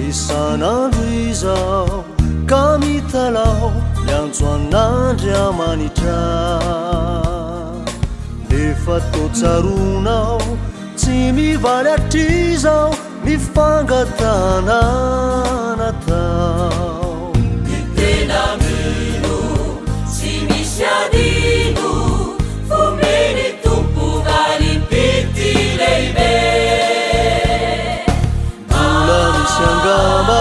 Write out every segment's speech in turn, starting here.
isan'andro kami talao miantsoan'andriamanitra nefa totsaronao tsy mivaly atrizao mifangatanana tao ny tena mino tsy misy adino fomeny tompo valipity lehibe mbola misy angamba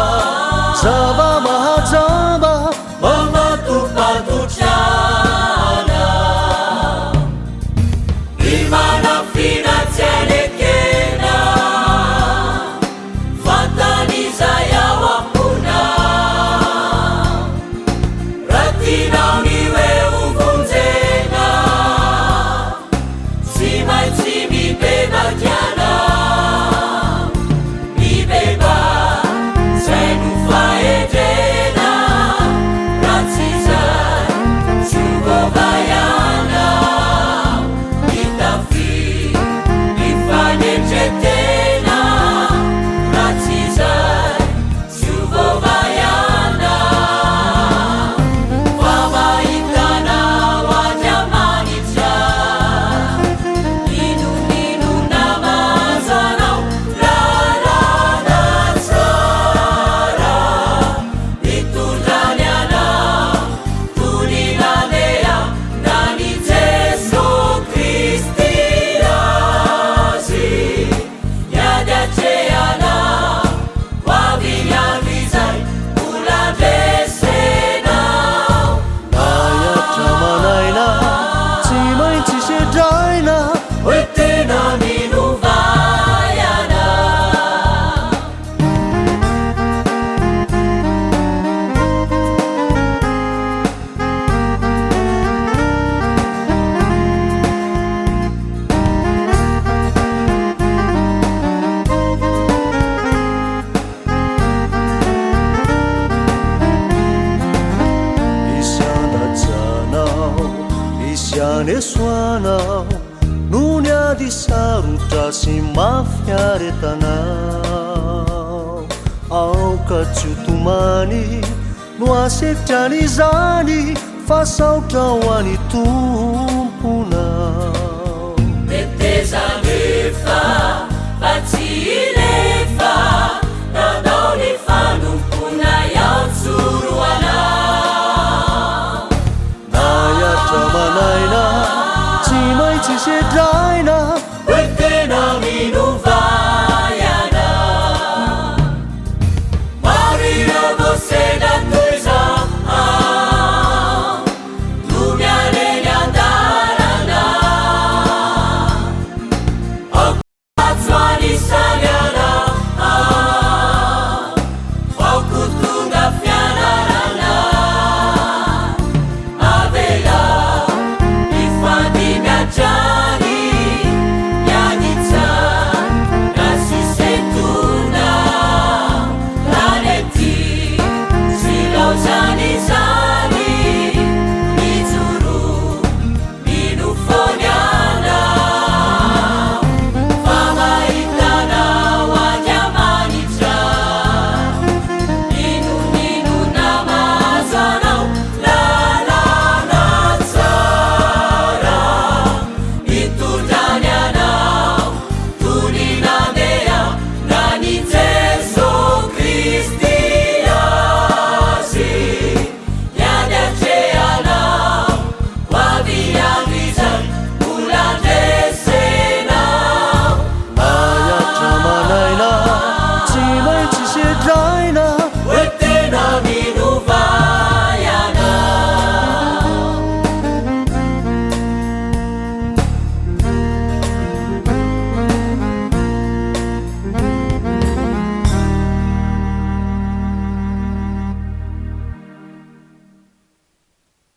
zava mahajamba mamatopatotrana imanafina tsy alekena fataniza yao ampona ratinao niwe uvonjena tsy maintsy mibebakiana mibeba zay no faedrena ratsy zay sovovayana mitafi mifanetretena ratsy zay sovovayana fa mahitanao andriamanitra inonino namazanao lalana tsara mitondrany anao toninandeha nany Jeso Kristy azy iady atrehanao hoavinyavizay mbola ndresenao ayatra manaina tsy maintsy sedraina hoe tena minovayana isy andajanao isy anesoanao no ny ady sarotra sy mafiaretanao aoka tsy otomany no asetrany izany fa saotra ho any tomponao teteza nefa fa tsy ilefa nanao ny fanompona iaotsoroanao ayatra manaina tsy maintsy sedraina hoe tena minovayana marireo vocena toiza no mialeny andarana akoatsoanisanyana aokotonga fianarana avela ifandimiatrany mianitsa nasisetona ranety silaozany zany mijoro minofonyana fa mahitanao andriamanitra inonino namazanao lalana tsara mitondrany anao toninandeha nany Jeso Kristy azy iady atrehanao hoavinyavizay mbola ndresenao ayatra manaina tsy maintsy sedraina